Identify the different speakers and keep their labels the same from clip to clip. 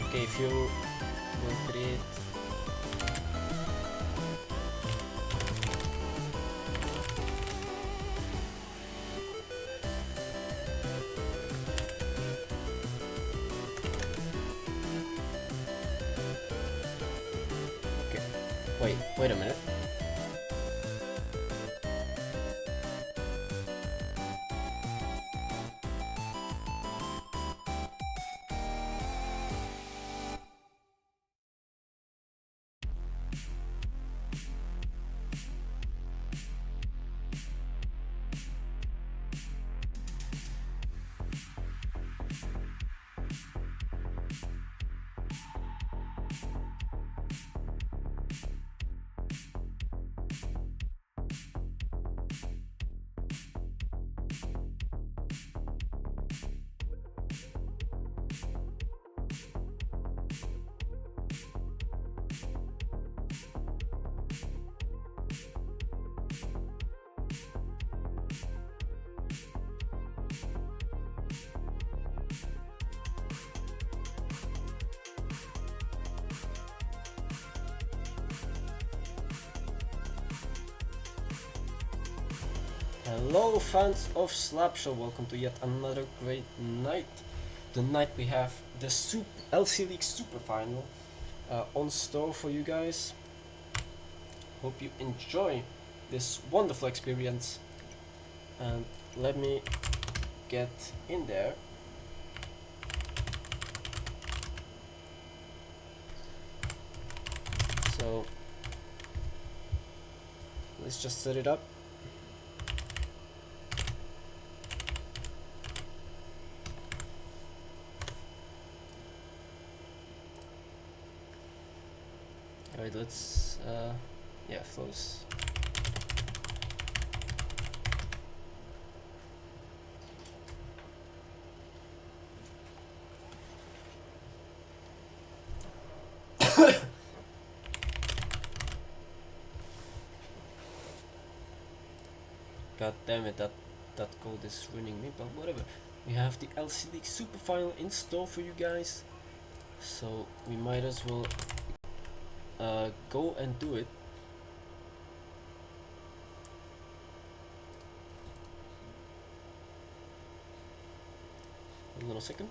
Speaker 1: Okay, if you will create okay. Wait a minute. Hello fans of Slapshot, welcome to yet another great night. Tonight we have the LC League Super Final on store for you guys. Hope you enjoy this wonderful experience. And let me get in there. So let's just set it up. Alright, let's yeah, flows. God damn it, that code is ruining me, but whatever. We have the LC League Super Final in store for you guys, so we might as well go and do it. A little second.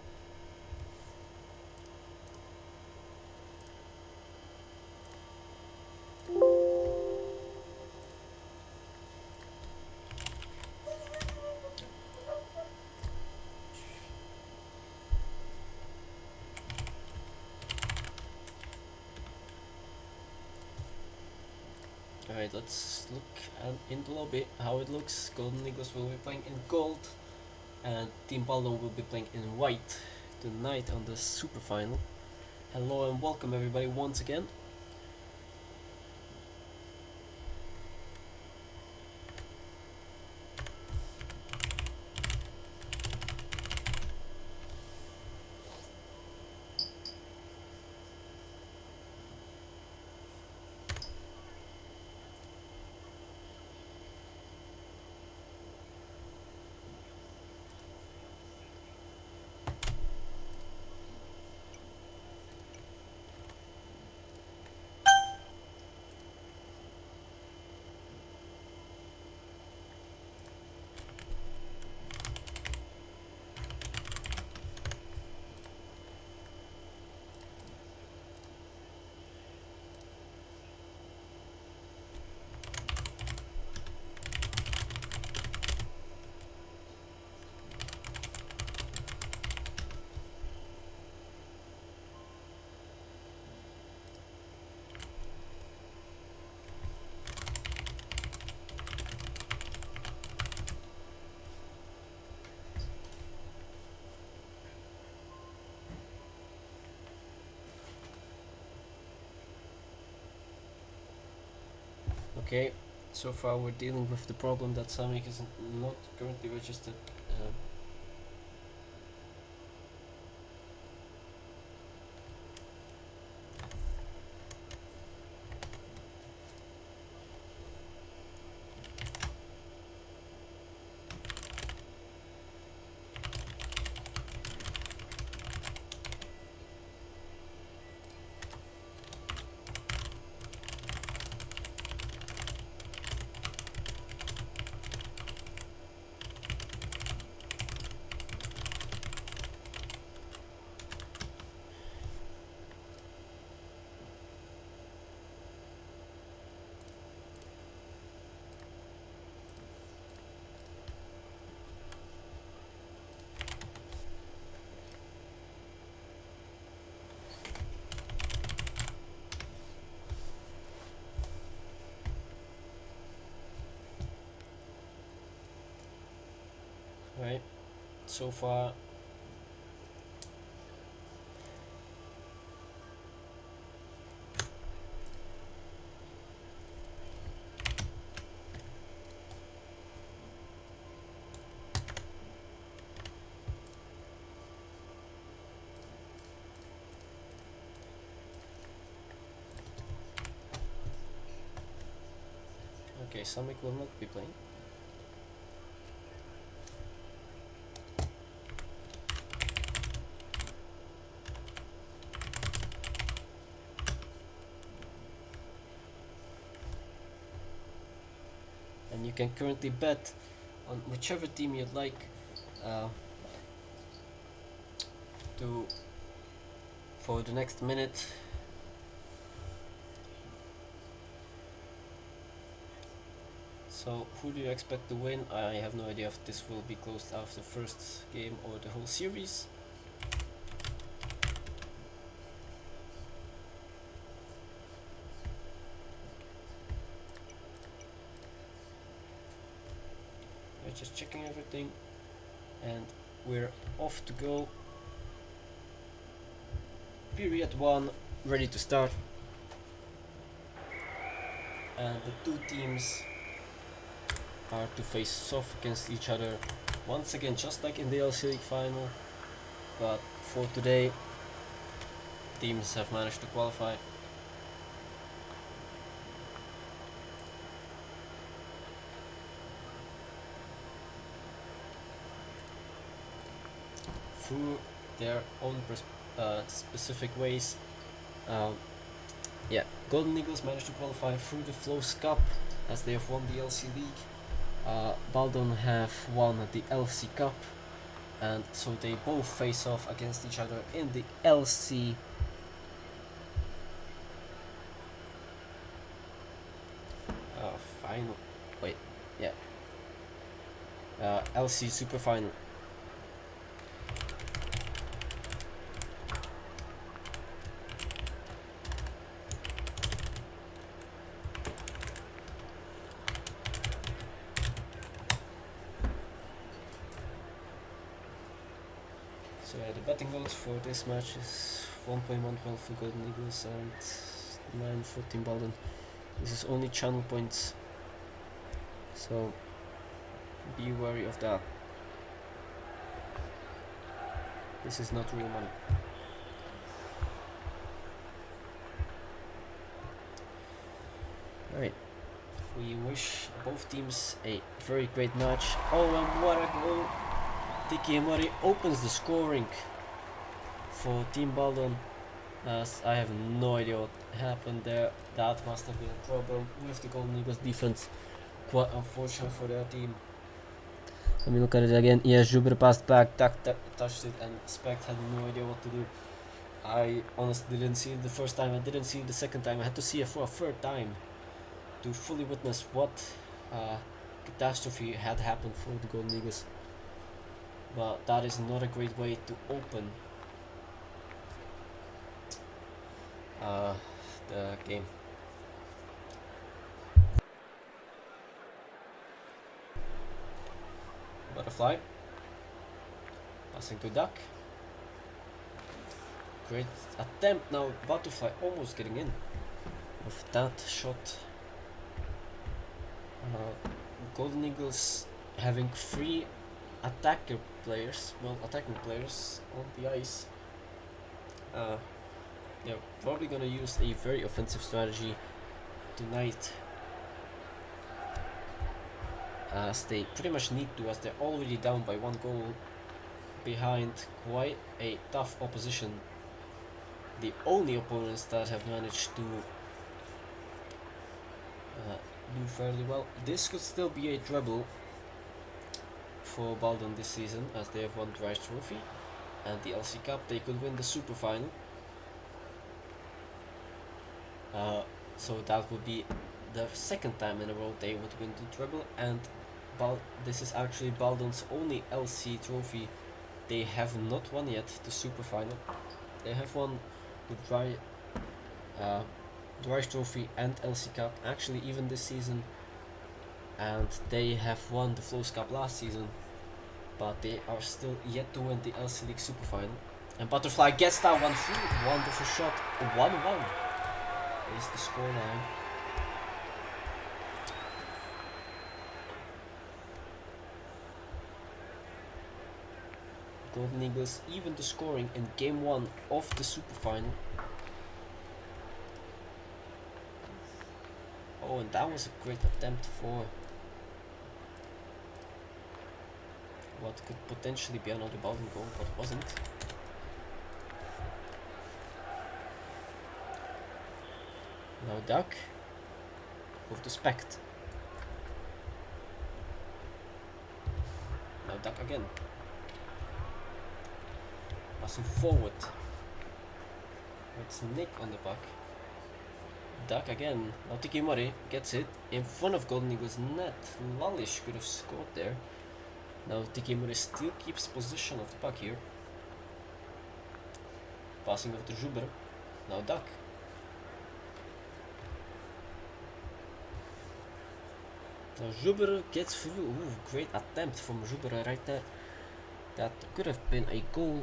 Speaker 1: Alright, let's look in the lobby how it looks. Golden Eagles will be playing in gold, and Team Baldon will be playing in white tonight on the Super Final. Hello and welcome everybody once again. Okay, so far we're dealing with the problem that Samik is not currently registered. so far. Okay, Samik will not be playing. And you can currently bet on whichever team you'd like to for the next minute. So who do you expect to win? I have no idea if this will be closed after the first game or the whole series. I'm just checking everything and we're off to go. Period 1 ready to start. And the two teams are to face off against each other once again, just like in the LC League final, but for today teams have managed to qualify. Through their own specific ways. Yeah, Golden Eagles managed to qualify through the Flows Cup as they have won the LC League. Baldon have won the LC Cup, and so they both face off against each other in the LC final. Wait, yeah, LC Super Final. So yeah, the betting odds for this match is 1.112 for Golden Eagles and 9.14 Baldon. This is only channel points, so be wary of that. This is not real money. Alright, we wish both teams a very great match. Oh, and what a goal! Tiki Mori opens the scoring for Team Baldon, as I have no idea what happened there. That must have been a problem with the Golden Eagles defense. Quite unfortunate for their team. Let me look at it again. Yes, Juber passed back, touched it, and Spect had no idea what to do. I honestly didn't see it the first time, I didn't see it the second time. I had to see it for a third time to fully witness what catastrophe had happened for the Golden Eagles. But that is not a great way to open the game. Butterfly passing to Duck. Great attempt now. Butterfly almost getting in with that shot. Golden Eagles having 3 attacking players on the ice. They're probably gonna use a very offensive strategy tonight, as they pretty much need to, as they're already down by 1 goal behind quite a tough opposition. The only opponents that have managed to do fairly well. This could still be a treble for Baldon this season, as they have won the Rice Trophy and the LC Cup. They could win the Super Final. So that would be the second time in a row they would win the treble, and this is actually Baldon's only LC trophy. They have not won yet the Super Final. They have won the Rice Trophy and LC Cup, actually even this season, and they have won the Flows Cup last season. but they are still yet to win the LC League Super Final. And Butterfly gets that one through. Wonderful shot. 1-1 is the scoreline. Golden Eagles even the scoring in game 1 of the Super Final. Oh, and that was a great attempt for what could potentially be another Bowden goal, but wasn't. Now Duck with the Spect. Now Duck again. Passing forward. It's Nick on the back. Duck again. Now Tiki Murray gets it in front of Golden Eagles net. Lalish could have scored there. Now Tiki Murray still keeps possession of the puck here. Passing over to Zuber. Now Duck. Now Zuber gets through. Ooh, great attempt from Zuber right there. That could have been a goal.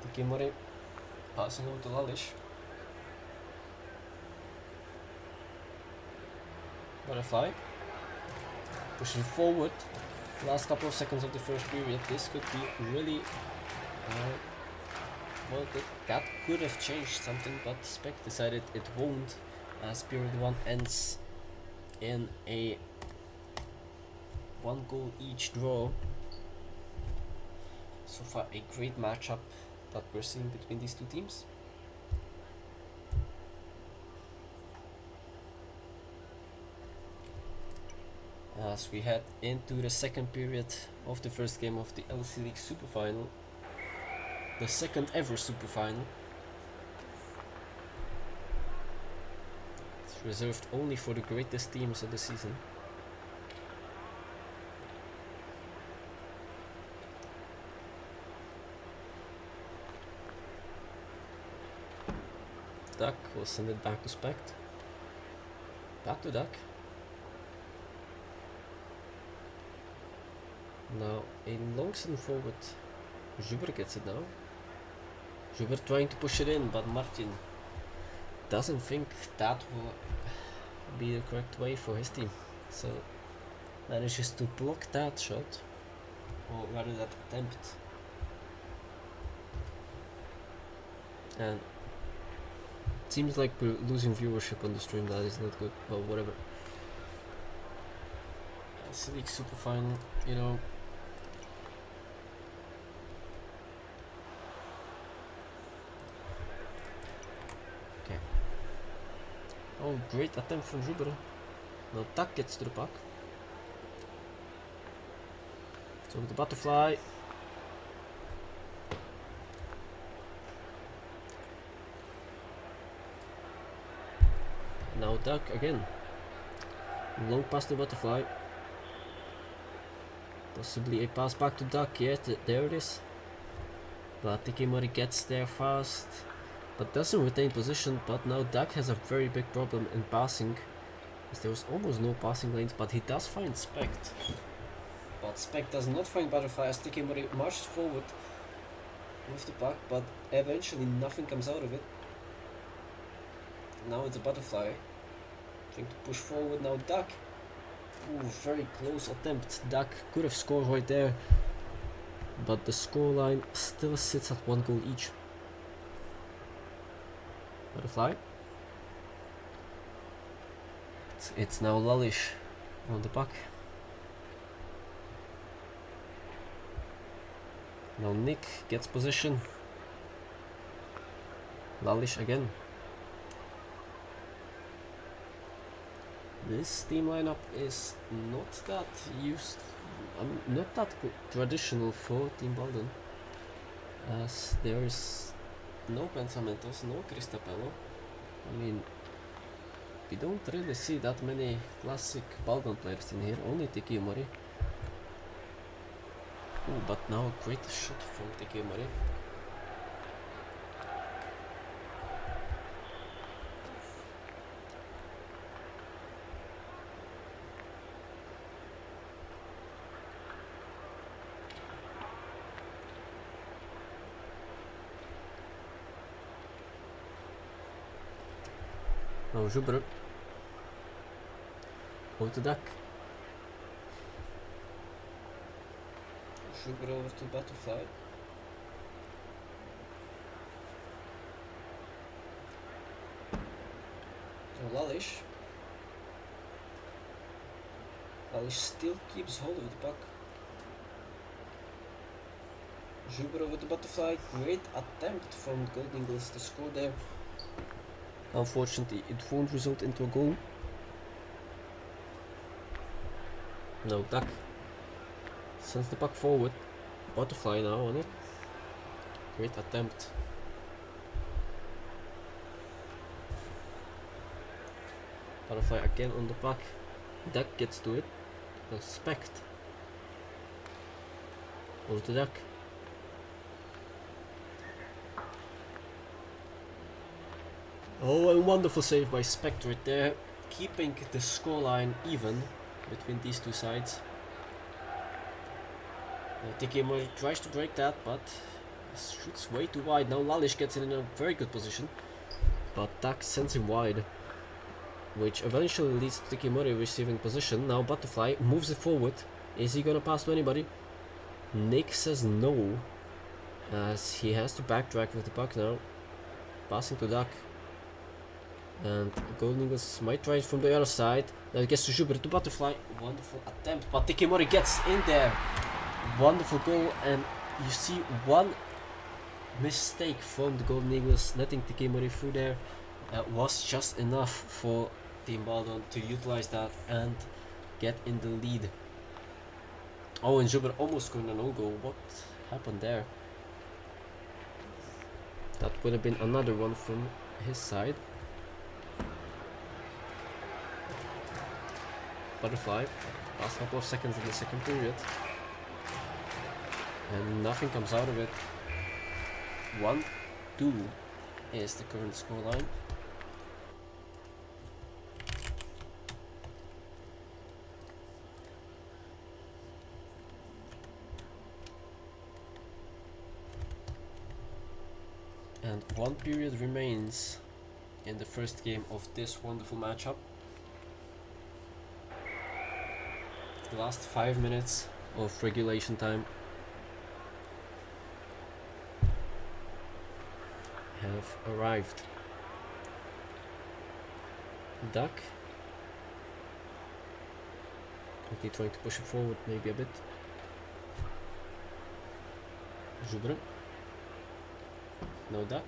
Speaker 1: Tiki Murray passing over to Lalish. Butterfly pushing forward. Last couple of seconds of the first period. This could be really well, that could have changed something, but Spec decided it won't, as period 1 ends in a 1 goal each draw. So far a great matchup that we're seeing between these two teams. As we head into the second period of the first game of the LC League Super Final, the second ever Super Final. It's reserved only for the greatest teams of the season. Duck will send it back to Spect. Back to Duck. Now a long send forward. Zuber gets it now. Zuber trying to push it in, but Martin doesn't think that will be the correct way for his team. So manages to block that shot, or rather that attempt. And it seems like we're losing viewership on the stream. That is not good, but whatever. LC League Super Final, you know. Okay. Oh, great attempt from Zuber. Now Duck gets to the puck. So with the Butterfly. Now Duck again. Long pass to Butterfly. Possibly a pass back to Duck. Yeah, there it is. But Tiki Murray gets there fast, but doesn't retain position. But now Duck has a very big problem in passing, as there was almost no passing lanes. But he does find Spect. But Spect does not find Butterfly as Tiki Murray marches forward with the puck, but eventually nothing comes out of it. Now it's a Butterfly trying to push forward. Now Duck. Ooh, very close attempt. Duck could have scored right there, but the scoreline still sits at 1 goal each. Butterfly. It's now Lalish on the puck. Now Nick gets position. Lalish again. This team lineup is not that not that traditional for Team Bowden, as there is no Pensamentos, no Cristapello. I mean, We don't really see that many classic Baldon players in here, only Tekimori. Ooh, but now a great shot from Tekimori. Now Jubber. Over to Duck. Jubber over to Butterfly. So Lalish. Lalish still keeps hold of the puck. Jubber over to Butterfly. Great attempt from Golden Eagles to score there. Unfortunately, it won't result into a goal. No, Duck sends the puck forward. Butterfly now on it. Great attempt. Butterfly again on the puck. Duck gets to it. Specht. Over to Duck. Oh, a wonderful save by Specht right there, keeping the scoreline even between these two sides. Tekimori tries to break that, but shoots way too wide. Now Lalish gets in a very good position, but Duck sends him wide, which eventually leads to Tekimori receiving position. Now Butterfly moves it forward. Is he gonna pass to anybody? Nick says no, as he has to backtrack with the puck now. Passing to Duck. And Golden Eagles might try it from the other side. Now it gets to Jubber to Butterfly. Wonderful attempt, but Tekimori gets in there. Wonderful goal, and you see one mistake from the Golden Eagles, letting Tekimori through there. Was just enough for Team Baldon to utilize that and get in the lead. Oh, and Jubber almost scored a no-goal. What happened there? That would have been another one from his side. Butterfly, last couple of seconds in the second period, and nothing comes out of it. 1-2 is the current scoreline. And one period remains in the first game of this wonderful matchup. The last 5 minutes of regulation time have arrived. Duck quickly trying to push it forward, maybe a bit. Jubber. No Duck.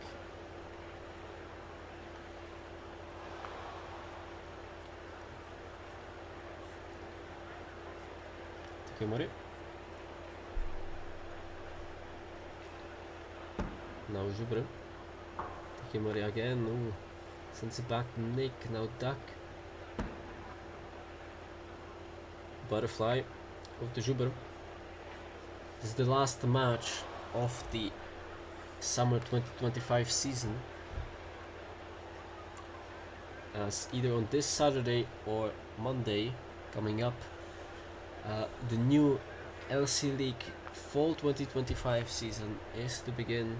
Speaker 1: Tekimori. Now Jubber. Tekimori again. No. Sends it back. Nick. Now Duck. Butterfly. Over to Jubber. This is the last match of the summer 2025 season, as either on this Saturday or Monday coming up, the new LC League Fall 2025 season is to begin.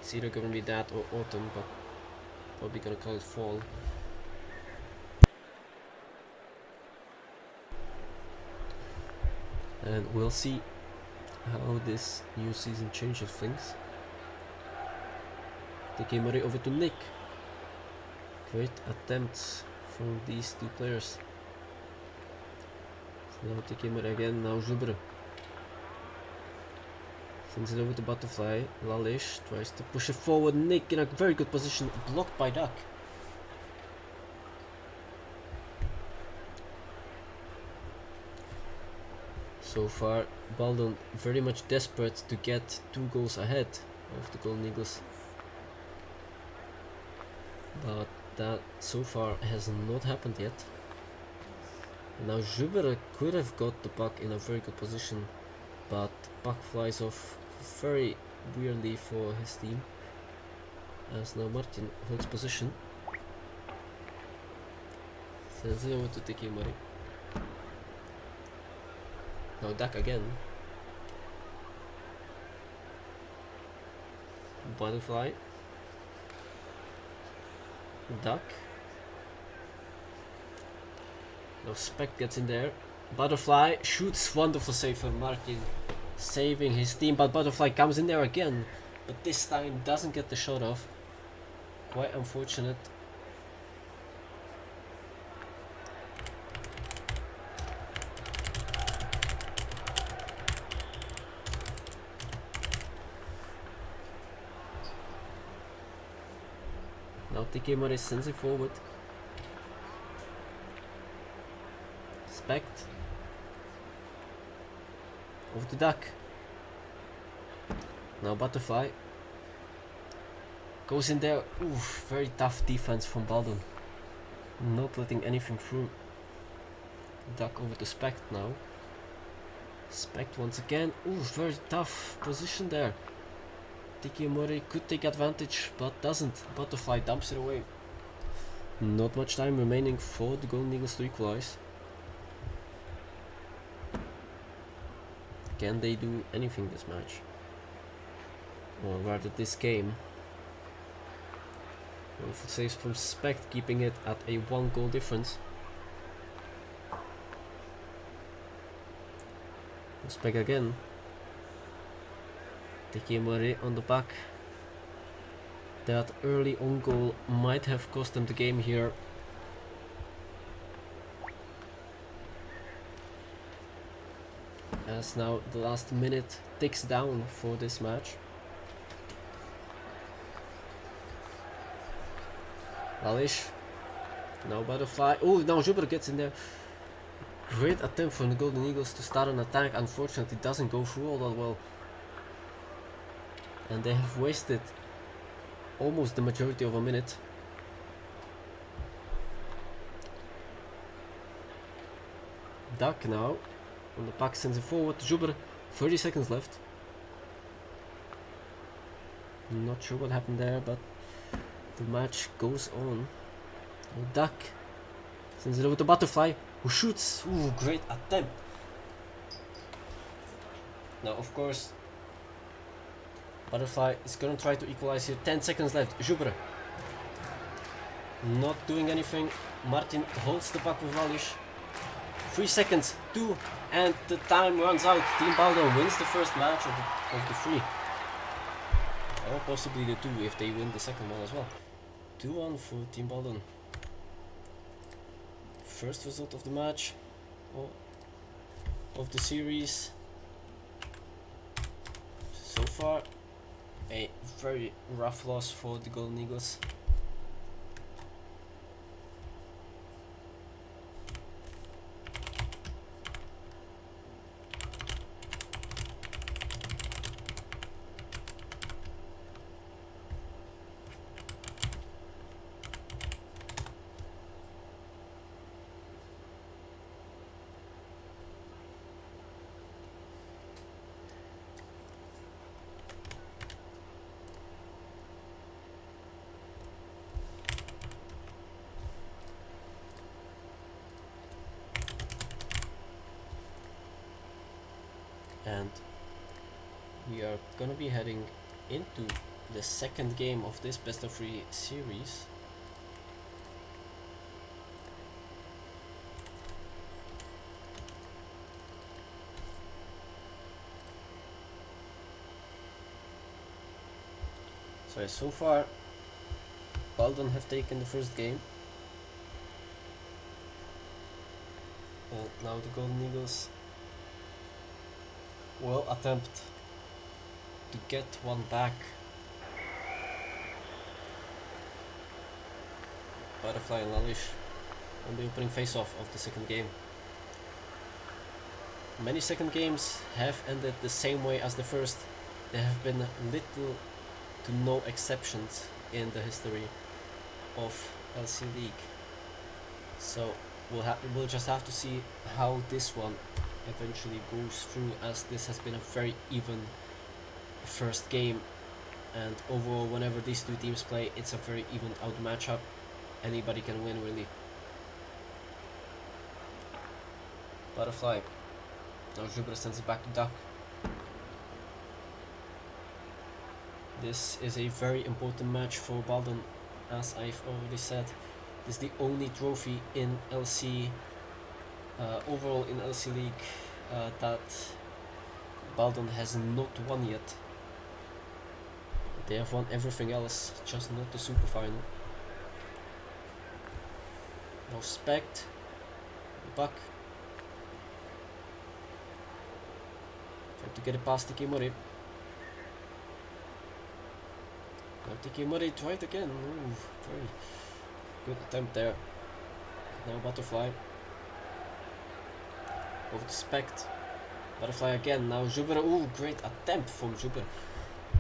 Speaker 1: It's either going to be that or autumn, but probably going to call it fall. And we'll see how this new season changes things. Tekimori over to Nick. Great attempts from these two players. So now Tekimori again, now Jubber. Sends it over to Butterfly. Lalish tries to push it forward. Nick in a very good position, blocked by Duck. So far, Baldon very much desperate to get 2 goals ahead of the Golden Eagles. But that so far has not happened yet. And now Jubber could have got the puck in a very good position, but the puck flies off very weirdly for his team. As now Martin holds position. Sends it over to Tiki Murray. Now Dak again. Butterfly. Duck. Now Speck gets in there. Butterfly shoots, wonderful save for Martin, saving his team, but Butterfly comes in there again, but this time doesn't get the shot off. Quite unfortunate. Now Tiki Murray sends it forward. Spect. Over to Duck. Now Butterfly. Goes in there. Oof, very tough defense from Baldon. Not letting anything through. Duck over to Spect now. Spect once again. Oof, very tough position there. Tiki Murray could take advantage, but doesn't. Butterfly dumps it away. Not much time remaining for the Golden Eagles to equalize. Can they do anything this match? Or rather this game. Wonderful saves from Spect, keeping it at a 1-goal difference. Spect again. Tiki Murray on the back. That early on goal might have cost them the game here. As now the last minute ticks down for this match. Lalish. Now Butterfly. Oh, now Jubber gets in there. Great attempt from the Golden Eagles to start an attack. Unfortunately, doesn't go through all that well. And they have wasted almost the majority of a minute. Duck now on the puck, sends it forward to Jubber. 30 seconds left. Not sure what happened there, but the match goes on. Duck sends it over to Butterfly, who shoots. Ooh, great attempt. Now, of course, Butterfly is gonna try to equalize here. 10 seconds left. Jubber not doing anything. Martin holds the puck with Lalish. 3 seconds, 2, and the time runs out. Team Baldon wins the first match of the 3. Or possibly the 2 if they win the second one as well. 2-1 for Team Baldon. First result of the match, of the series. So far, a very rough loss for the Golden Eagles. And we are gonna be heading into the second game of this best of 3 series. So far Baldon have taken the first game, and now the Golden Eagles will attempt to get one back. Butterfly and Lalish on the opening face-off of the second game. Many second games have ended the same way as the first. There have been little to no exceptions in the history of LC League. So we'll just have to see how this one eventually goes through, as this has been a very even first game, and overall whenever these two teams play, it's a very even out matchup. Anybody can win, really. Butterfly. Now Jubra sends it back to Duck. This is a very important match for Baldon, as I've already said. This is the only trophy in LC, overall in LC League, that Baldon has not won yet. They have won everything else, just not the super final. Now Spect, Buck. Try to get it past Tiki Mori. Now Tiki Mori tried again. Ooh, very good attempt there. Now Butterfly. Over to Spect. Butterfly again. Now Jubber. Ooh, great attempt from Jubber.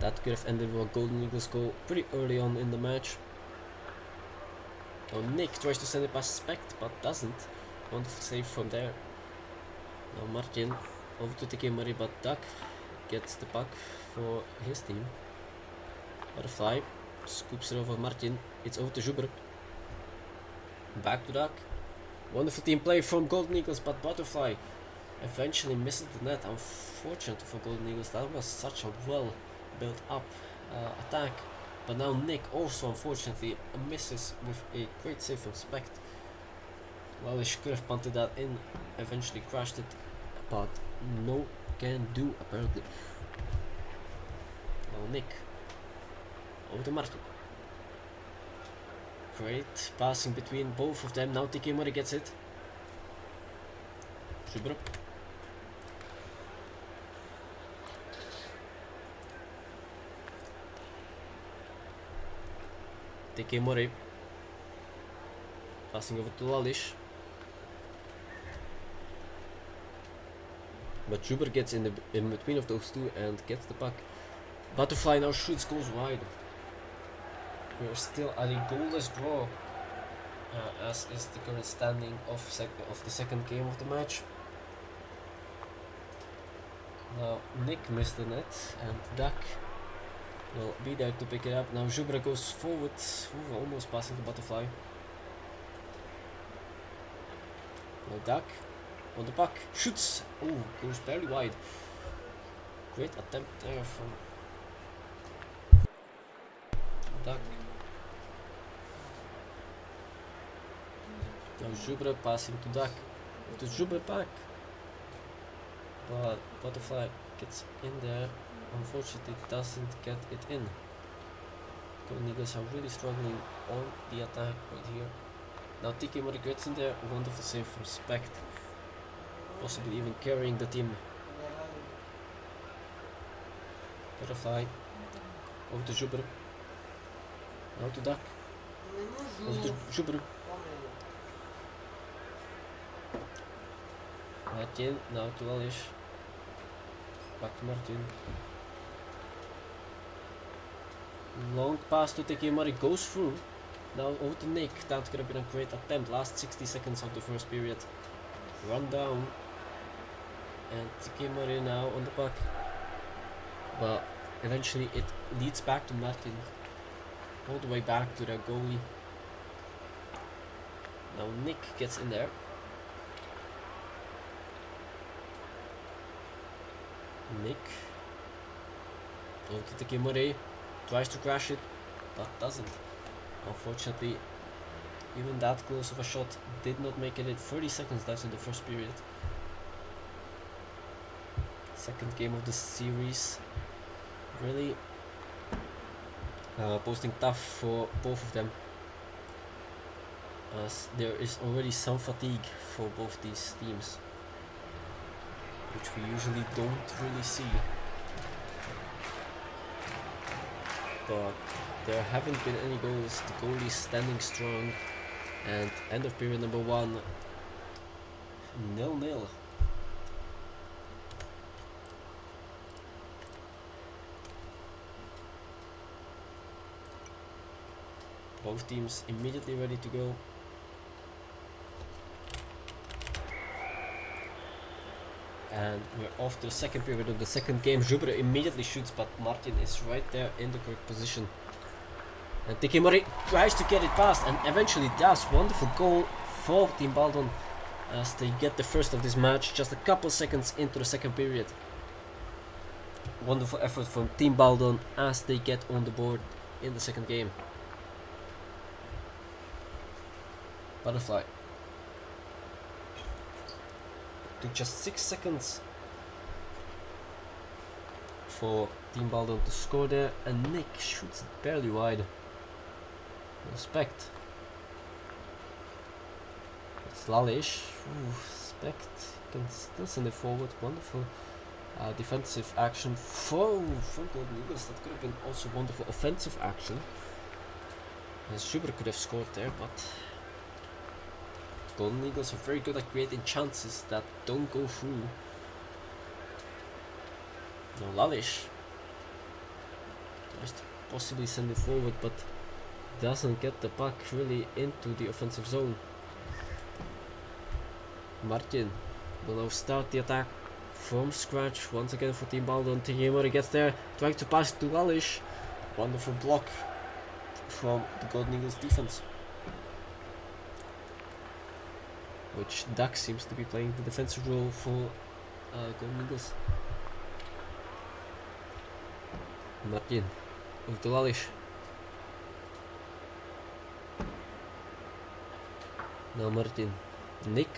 Speaker 1: That could have ended with a Golden Eagles goal pretty early on in the match. Now Nick tries to send it past Spect, but doesn't. Wonderful save from there. Now Martin over to Tiki Mori, but Duck gets the puck for his team. Butterfly scoops it over Martin. It's over to Jubber. Back to Duck. Wonderful team play from Golden Eagles, but Butterfly eventually misses the net. Unfortunate for Golden Eagles. That was such a well built up attack. But now Nick also unfortunately misses with a great save from Spect. Well, he could have punted that in. Eventually crashed it, but no can do apparently. Now Nick. Over to Martin. Great passing between both of them. Now Tiki Mori gets it. Super. Tiki Mori. Passing over to Lalish. But Jubber gets in between of those two and gets the puck. Butterfly now shoots, goes wide. We're still at a goalless draw, as is the current standing of the second game of the match. Now Nick missed the net, and Duck will be there to pick it up. Now Jubra goes forward, almost passing the Butterfly. Now Duck on the puck, shoots, goes barely wide. Great attempt there from Duck. Now Jubra passing to Duck. To Jubra back. But Butterfly gets in there. Unfortunately doesn't get it in. Golden Eagles are really struggling on the attack right here. Now Tiki Mori gets in there. Wonderful save from Spect. Possibly even carrying the team. Butterfly. Over to Jubra. Now to Duck. Over to Jubra. Martin, now to Alish. Back to Martin. Long pass to Tiki Mori, goes through. Now over to Nick. That could have been a great attempt. Last 60 seconds of the first period. Run down. And Tiki Mori now on the puck. But eventually it leads back to Martin. All the way back to their goalie. Now Nick gets in there. Nick over to Tiki Mori, tries to crash it, but doesn't. Unfortunately, even that close of a shot did not make it in. 30 seconds left in the first period. Second game of the series. Really posting tough for both of them, as there is already some fatigue for both these teams, which we usually don't really see. But there haven't been any goals. The goalie standing strong, and end of period number 1, 0-0. Both teams immediately ready to go. And we're off to the second period of the second game. Jubber immediately shoots, but Martin is right there in the correct position. And Tiki Mori tries to get it past and eventually does. Wonderful goal for Team Baldon as they get the first of this match just a couple seconds into the second period. Wonderful effort from Team Baldon as they get on the board in the second game. Butterfly. Took just 6 seconds for Team Baldon to score there, and Nick shoots it barely wide. Respect. It's Lalish. Respect can still send it forward. Wonderful defensive action from Golden Eagles. That could have been also wonderful offensive action. And Schubert could have scored there, but Golden Eagles are very good at creating chances that don't go through. Now Lalish tries to possibly send it forward, but doesn't get the puck really into the offensive zone. Martin will now start the attack from scratch once again for Team Baldon. Tiki Mori gets there, trying to pass to Lalish. Wonderful block from the Golden Eagles defense, which Duck seems to be playing the defensive role for Golden Eagles. Martin over to Lalish. Now Martin. Nick.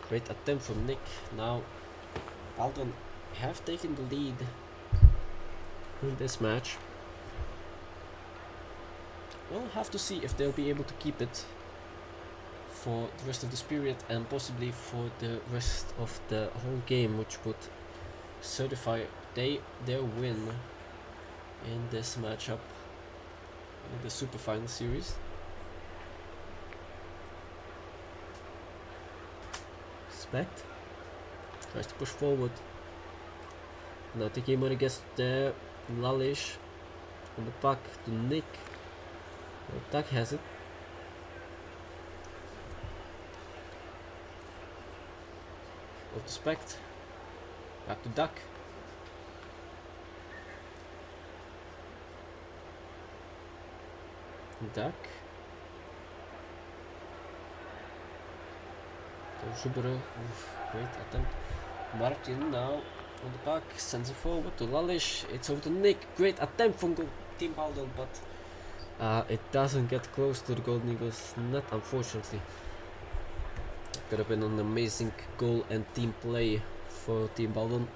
Speaker 1: Great attempt from Nick. Now Baldon have taken the lead in this match. We'll have to see if they'll be able to keep it for the rest of this period and possibly for the rest of the whole game, which would certify their win in this matchup in the Super Final Series. Respect tries to push forward. Now Tiki Mori gets there. Lalish on the puck to Nick. Well, Duck has it. Off the Spect. Back to Duck. Duck. Jubber. Great attempt. Martin now on the puck. Sends it forward to Lalish. It's over to Nick. Great attempt from Team Baldon, but it doesn't get close to the Golden Eagles net, unfortunately. Could have been an amazing goal and team play for Team Baldon.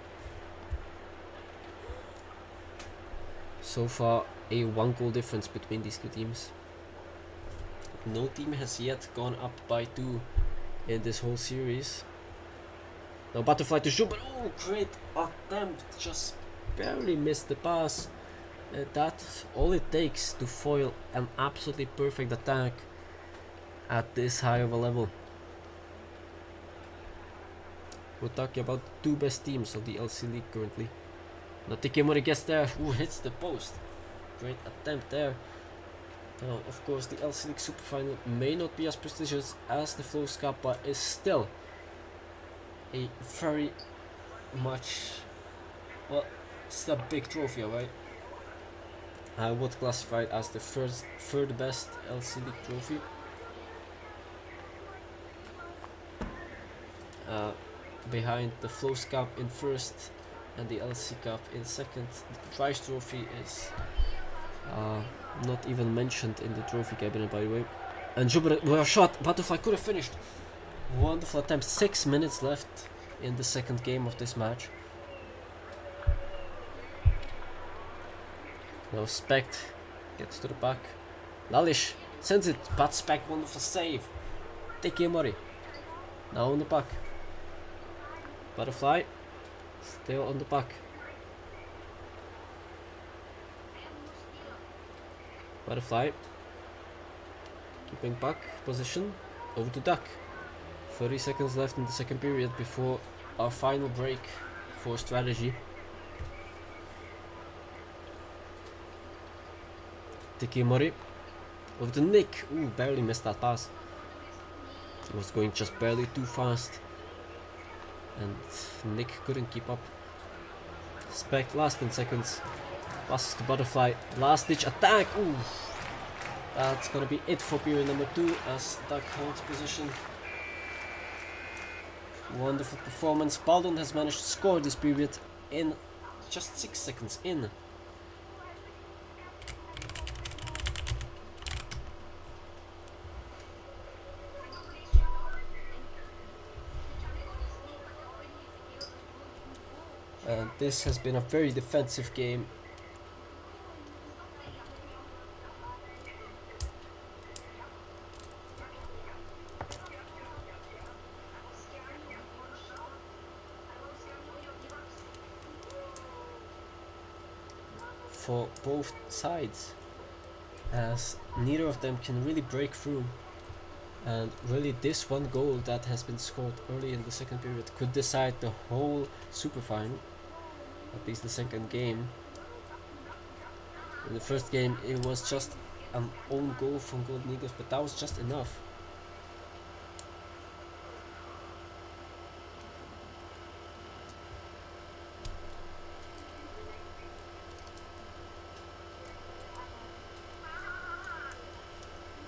Speaker 1: So far, a 1 goal difference between these two teams. No team has yet gone up by 2 in this whole series. Now Butterfly to Schubert. Oh, great attempt. Just barely missed the pass. That's all it takes to foil an absolutely perfect attack at this high of a level. We're talking about the 2 best teams of the LC League currently. Now Tiki Mori gets there. Ooh, hits the post. Great attempt there. Now, of course, the LC League Super Final may not be as prestigious as the Flows Cup, but is still a very much, well, it's a big trophy, right? I would classify it as the third best LC League trophy. Behind the Flows Cup in first and the LC Cup in second. The Prize Trophy is not even mentioned in the trophy cabinet, by the way. And Jubber with a shot. Butterfly could have finished. Wonderful attempt. 6 minutes left in the second game of this match. Now Spect gets to the back. Lalish sends it. But Spect, wonderful save. Tiki Mori now on the puck. Butterfly still on the puck. Butterfly keeping puck position. Over to Duck. 30 seconds left in the second period before our final break for strategy. Tekimori with the Nick. Ooh, barely missed that pass. It was going just barely too fast. And Nick couldn't keep up. Spect last 10 seconds. Passes to Butterfly. Last ditch attack. Ooh. That's gonna be it for period number 2 as Duck holds position. Wonderful performance. Baldon has managed to score this period in just 6 seconds in. And this has been a very defensive game. For both sides, as neither of them can really break through, and really this one goal that has been scored early in the second period could decide the whole super final, at least the second game. In the first game it was just an own goal from Golden Eagles, but that was just enough.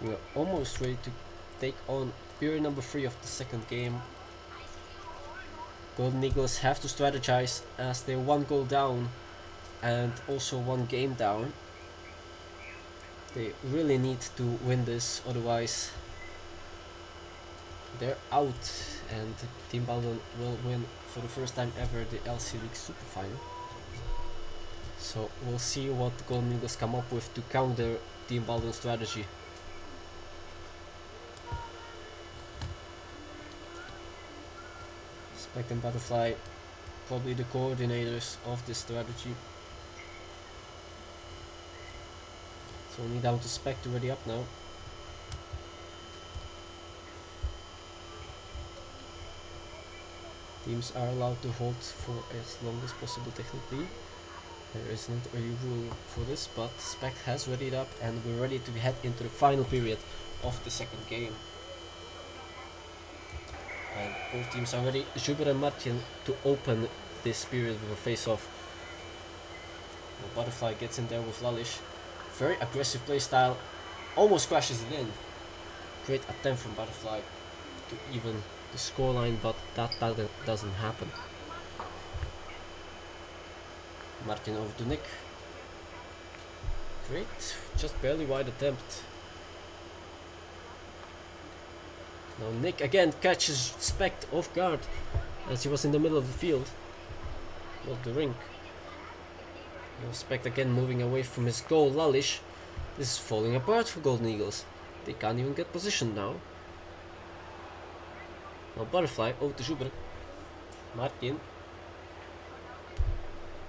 Speaker 1: We are almost ready to take on period number 3 of the second game. Golden Eagles have to strategize as they're 1 goal down and also 1 game down. They really need to win this, otherwise they're out, and Team Baldon will win for the first time ever the LC League Super Final. So we'll see what the Golden Eagles come up with to counter Team Baldon's strategy. Spect and Butterfly, probably the coordinators of this strategy. So only down to Spect to ready up now. Teams are allowed to hold for as long as possible technically. There isn't a rule for this, but Spect has readied up and we're ready to head into the final period of the second game. And both teams are ready. Zuber and Martin to open this period with a face-off. Butterfly gets in there with Lalish. Very aggressive play style. Almost crashes it in. Great attempt from Butterfly to even the scoreline, but that doesn't happen. Martin over to Nick. Great, just barely wide attempt. Now Nick again catches Spect off guard as he was in the middle of the field, not the rink. Now Spect again moving away from his goal. Lalish. This is falling apart for Golden Eagles. They can't even get positioned now. Now Butterfly over to Zuber. Martin.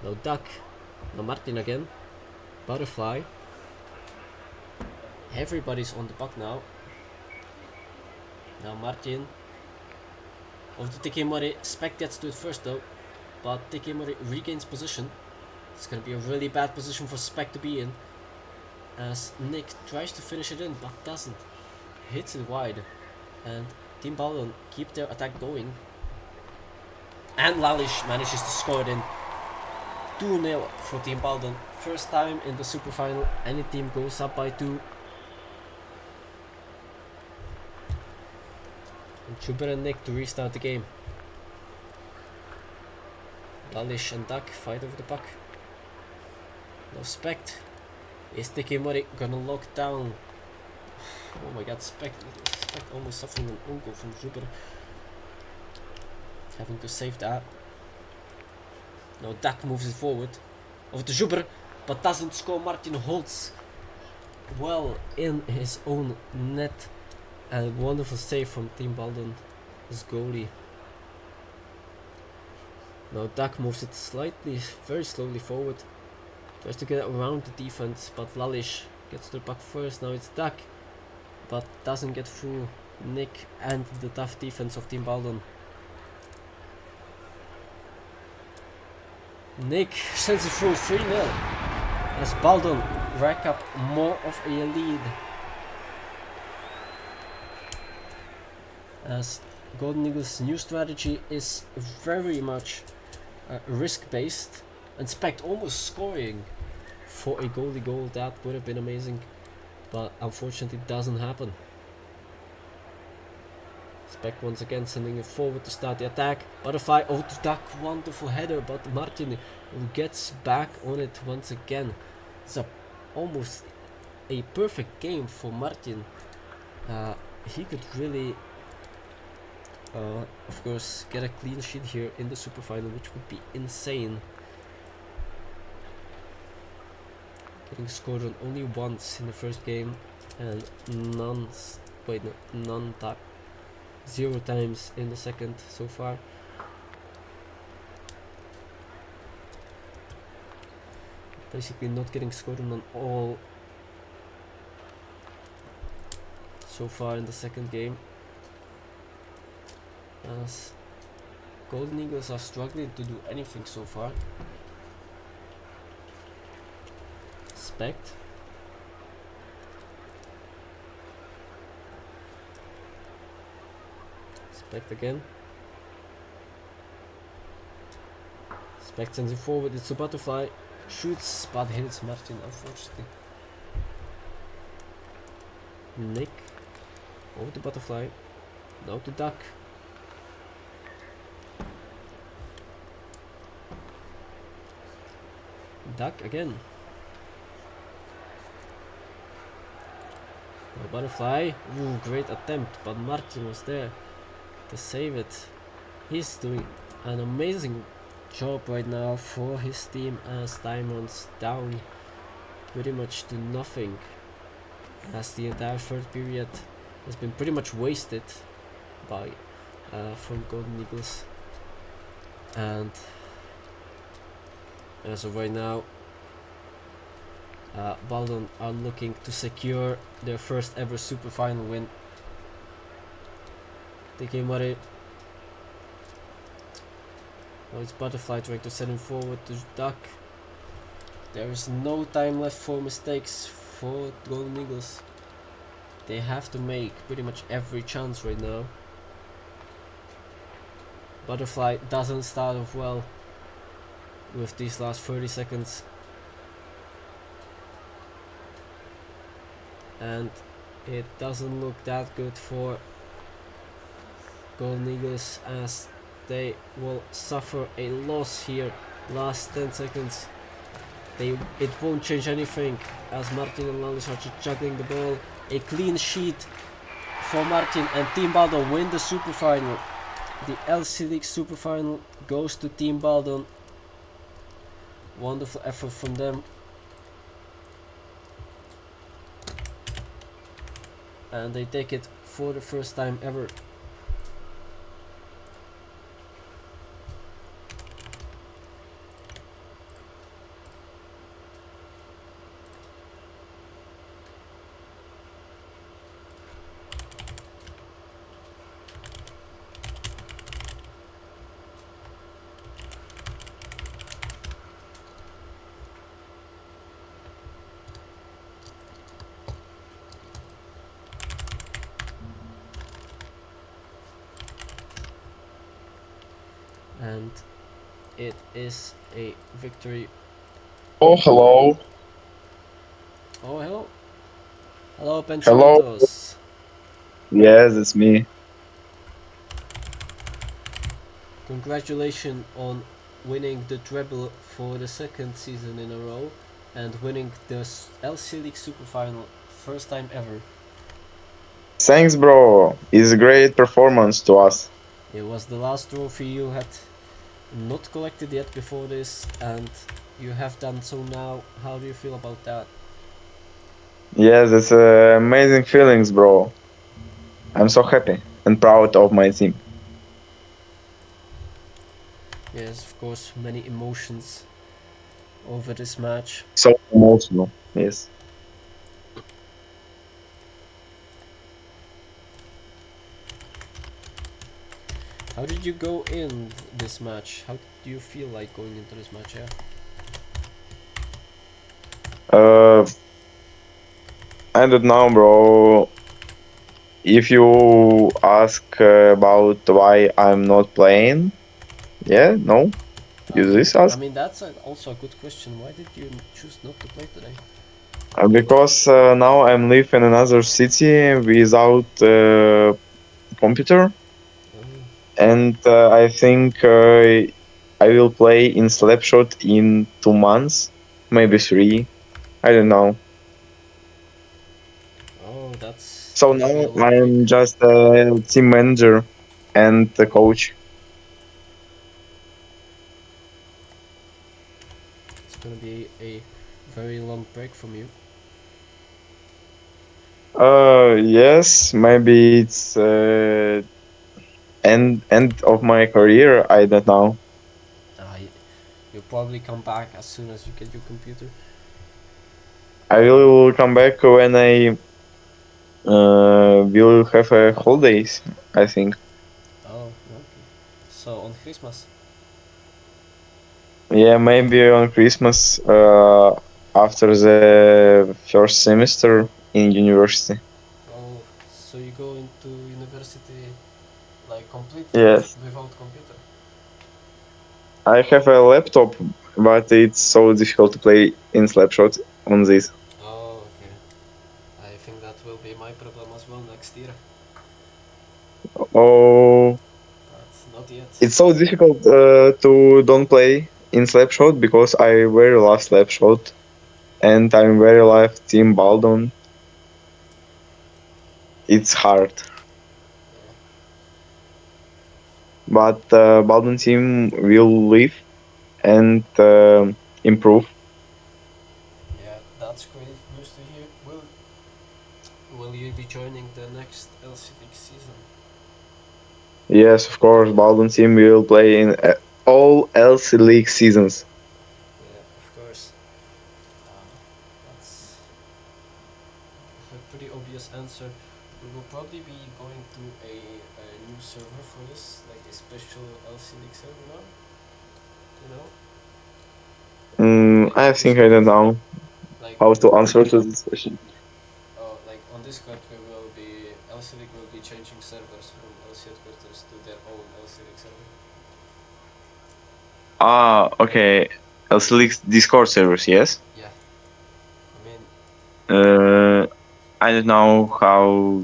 Speaker 1: Now Duck. Now Martin again. Butterfly. Everybody's on the puck now. Now Martin. Over to Tekimori. Spect gets to it first though, but Tekimori regains position. It's gonna be a really bad position for Spect to be in, as Nick tries to finish it in but doesn't. Hits it wide, and Team Baldon keep their attack going. And Lalish manages to score it in. 2-0 for Team Baldon. First time in the super final any team goes up by 2. And Zuber and Nick to restart the game. Lalish and Duck fight over the puck. Now Spect. Is Tekimori gonna lock down? Oh my god, Spect almost suffering an own goal from Zuber. Having to save that. Now Duck moves it forward. Over to Zuber, but doesn't score. Martin holds well in his own net. And wonderful save from Team Baldon, his goalie. Now Duck moves it slightly, very slowly forward. Tries to get around the defense, but Lalish gets to the puck first. Now it's Duck, but doesn't get through Nick and the tough defense of Team Baldon. Nick sends it through 3-0 as Baldon rack up more of a lead. As Golden Eagles' new strategy is very much risk-based, and Spect almost scoring for a goalie goal. That would have been amazing, but unfortunately doesn't happen. Spect once again sending it forward to start the attack. Butterfly, oh, to duck, wonderful header, but Martin gets back on it once again. It's almost a perfect game for Martin. He could really, of course, get a clean sheet here in the super final, which would be insane. Getting scored on only once in the first game, and zero times in the second so far. Basically not getting scored on all so far in the second game, as Golden Eagles are struggling to do anything so far. Spect. Spect again. Spect sends it forward, it's a Butterfly. Shoots, but hits Martin, unfortunately. Nick. Over to Butterfly. Now to Duck. Duck again. Now Butterfly. Ooh, great attempt, but Martin was there to save it. He's doing an amazing job right now for his team, as time runs down pretty much to nothing, as the entire third period has been pretty much wasted by from Golden Eagles. And as of right now, Baldon are looking to secure their first ever super final win. TK Murray. Now it's Butterfly trying to send him forward to Duck. There is no time left for mistakes for Golden Eagles. They have to make pretty much every chance right now. Butterfly doesn't start off well with these last 30 seconds. And it doesn't look that good for Golden Eagles, as they will suffer a loss here. Last 10 seconds. It won't change anything, as Martin and Landis are just juggling the ball. A clean sheet for Martin, and Team Baldon win the super final. The LC League super final goes to Team Baldon. Wonderful effort from them. And they take it for the first time ever. And it is a victory.
Speaker 2: Oh, hello.
Speaker 1: Oh, hello. Hello, Pensamientos.
Speaker 2: Yes, it's me.
Speaker 1: Congratulations on winning the treble for the second season in a row, and winning the LC League Super Final first time ever.
Speaker 2: Thanks, bro. It's a great performance to us.
Speaker 1: It was the last trophy you had not collected yet before this, and you have done so now. How do you feel about that?
Speaker 2: Yes, it's amazing feelings, bro. I'm so happy and proud of my team.
Speaker 1: Yes, of course, many emotions over this match.
Speaker 2: So emotional. Yes.
Speaker 1: How did you go in this match? How do you feel like going into this match? Yeah.
Speaker 2: I don't know, bro. If you ask about why I'm not playing, yeah, no. You this
Speaker 1: I
Speaker 2: ask
Speaker 1: mean, that's also a good question. Why did you choose not to play today?
Speaker 2: because now I'm live in another city without computer,
Speaker 1: Mm,
Speaker 2: and I think I will play in Slapshot in 2 months, maybe three. I don't know.
Speaker 1: oh, that's
Speaker 2: So
Speaker 1: gonna be
Speaker 2: now
Speaker 1: a long break.
Speaker 2: I'm just a team manager and a coach.
Speaker 1: It's gonna be a very long break from you.
Speaker 2: Yes, maybe it's end of my career. I don't know.
Speaker 1: You'll probably come back as soon as you get your computer.
Speaker 2: I will come back when I will have holidays. I think.
Speaker 1: Oh, okay. So on Christmas.
Speaker 2: Yeah, maybe on Christmas. After the first semester in university.
Speaker 1: Oh, so you go into university like completely
Speaker 2: Yes,
Speaker 1: without computer.
Speaker 2: I have a laptop, but it's so difficult to play in Slapshot on this.
Speaker 1: Oh, okay. I think that will be my problem as well next year,
Speaker 2: Oh,
Speaker 1: but not yet.
Speaker 2: it's so difficult to don't play in Slapshot because I very love Slapshot and I'm very love Team Baldon. It's hard,
Speaker 1: Yeah.
Speaker 2: but Baldon team will live and improve.
Speaker 1: Yeah, that's great news to hear. Will you be joining the next LCD season?
Speaker 2: Yes, of course, Baldon team will play in all LC League seasons.
Speaker 1: Yeah, of course. That's a pretty obvious answer. We will probably be going to a new server for this, like a special LC League server now. You know, like
Speaker 2: I
Speaker 1: on
Speaker 2: think I
Speaker 1: Discord.
Speaker 2: don't know
Speaker 1: Like
Speaker 2: how to answer to this question.
Speaker 1: like on Discord, we will be LC League will be changing servers from LC headquarters to their own LC League server.
Speaker 2: Ah, okay. LC League Discord servers, yes.
Speaker 1: Yeah, I mean
Speaker 2: Uh, I don't know how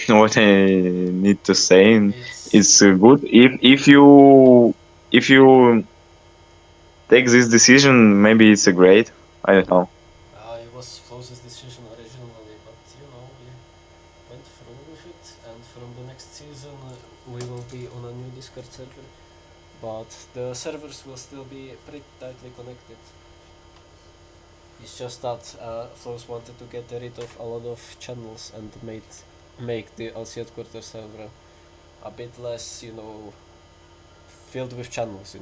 Speaker 2: what I need to say.
Speaker 1: it's
Speaker 2: It's good if you take this decision. Maybe it's a great. I don't know.
Speaker 1: it was Flo's decision originally, but you know we went through with it, and from the next season we will be on a new Discord server, but the servers will still be pretty tightly connected. It's just that Flows wanted to get rid of a lot of channels and make the LC headquarters server a bit less, filled with channels,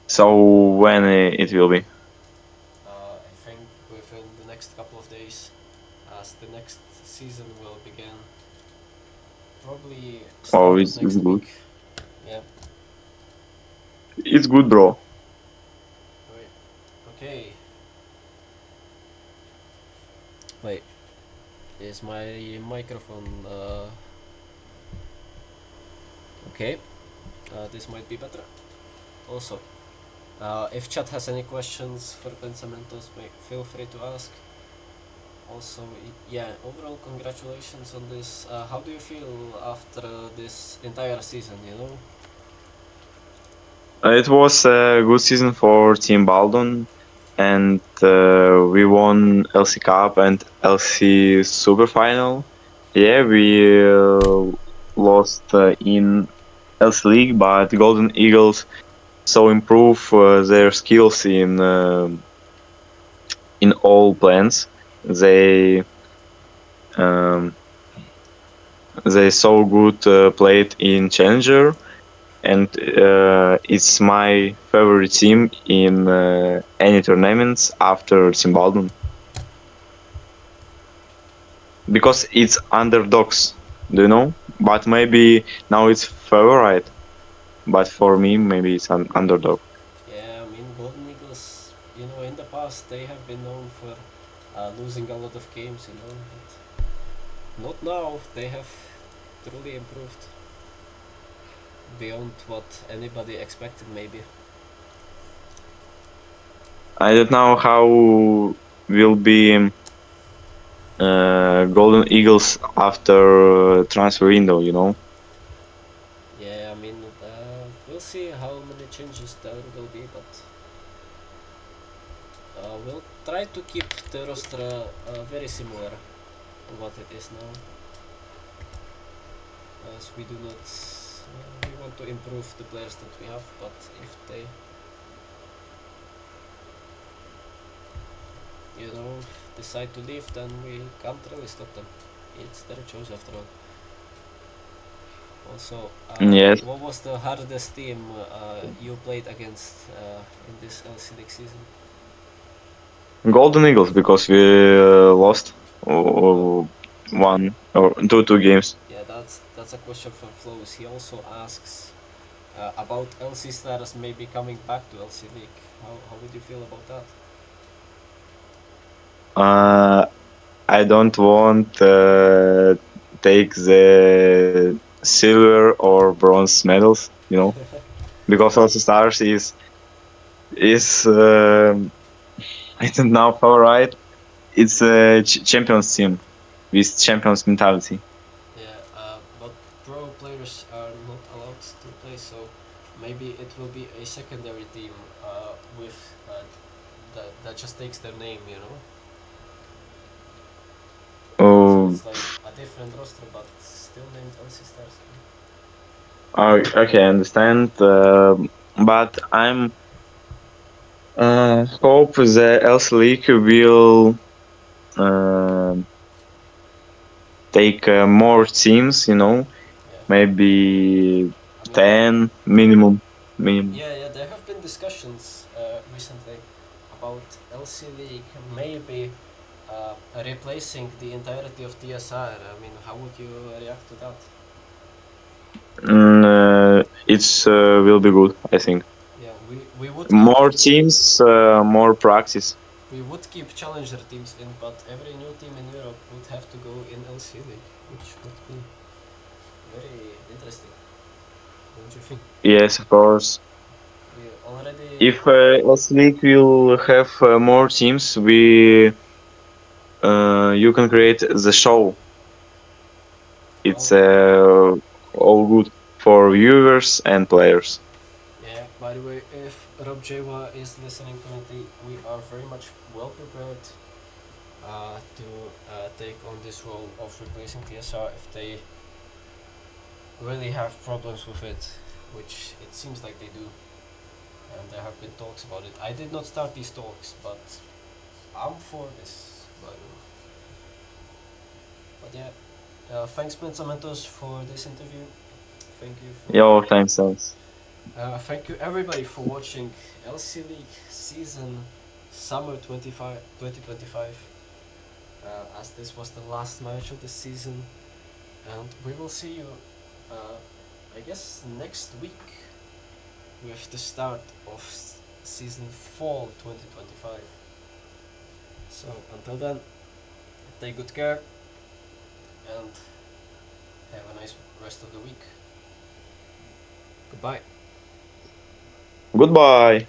Speaker 2: So when it will be?
Speaker 1: I think within the next couple of days, as the next season will begin, probably
Speaker 2: Oh,
Speaker 1: start of
Speaker 2: it's
Speaker 1: next
Speaker 2: good.
Speaker 1: week. Yeah.
Speaker 2: It's good, bro.
Speaker 1: Wait. Okay. Wait. Is my microphone? Okay. This might be better. Also, if chat has any questions for Pensamentos, feel free to ask. Also, yeah, overall congratulations on this. How do you feel after this entire season,
Speaker 2: It was a good season for Team Baldon, and we won LC Cup and LC Super Final. Yeah, we lost in LC League, but Golden Eagles so improve their skills in all plans. They um, they so good played in Challenger, and it's my favorite team in any tournaments after Zimbabwe because it's underdogs, do you know? But maybe now it's favorite, but for me maybe it's an underdog.
Speaker 1: Yeah, I mean, Golden Eagles, in the past they have been known for losing a lot of games, you know. But not now. They have truly improved beyond what anybody expected, maybe.
Speaker 2: I don't know how will be Golden Eagles after transfer window. You know.
Speaker 1: Yeah, I mean, we'll see how many changes there will be, but we'll try to keep the roster very similar to what it is now, as we do not. We want to improve the players that we have, but if they, you know, decide to leave, then we can't really stop them. It's their choice after all. Also,
Speaker 2: Yes.
Speaker 1: what was the hardest team you played against in this LC League season?
Speaker 2: Golden Eagles because we lost one or two games.
Speaker 1: Yeah, that's a question for Flows. He also asks about LC Stars maybe coming back to LC League. How would you feel about that?
Speaker 2: Uh, I don't want take the silver or bronze medals, you know, because also stars is I don't know how right. It's a champions team with champions mentality.
Speaker 1: Yeah, but pro players are not allowed to play, so maybe it will be a secondary team with that just takes their name, you know. So
Speaker 2: Oh,
Speaker 1: it's like a different roster, but still named LC Stars.
Speaker 2: okay, I understand. But I'm hope the else league will um take more teams, you know,
Speaker 1: Yeah,
Speaker 2: maybe
Speaker 1: I mean,
Speaker 2: 10 minimum. Minimum.
Speaker 1: yeah, there have been discussions recently about LC League maybe replacing the entirety of TSR. I mean, how would you react to that?
Speaker 2: It's will be good, I think.
Speaker 1: Yeah, we would keep
Speaker 2: More teams, more practice.
Speaker 1: challenger teams in, but every new team in Europe would have to go in LC League, which would be very interesting. Don't you think?
Speaker 2: Yes, of course.
Speaker 1: We already,
Speaker 2: If S League will have more teams, we you can create the show. It's
Speaker 1: okay.
Speaker 2: all good for viewers and players.
Speaker 1: Yeah, by the way, if Rob Jawa is listening currently, we are very much well prepared to take on this role of replacing TSR if they really have problems with it, which it seems like they do, and there have been talks about it. I did not start these talks, but I'm for this, by the way. But yeah, thanks, Pensamentos, for this interview. Thank you for.
Speaker 2: Yo, thanks.
Speaker 1: Thank you everybody for watching LC League season summer 2025. As this was the last match of the season, and we will see you, I guess, next week with the start of season fall 2025. So until then, take good care and have a nice rest of the week. Goodbye.
Speaker 2: Goodbye.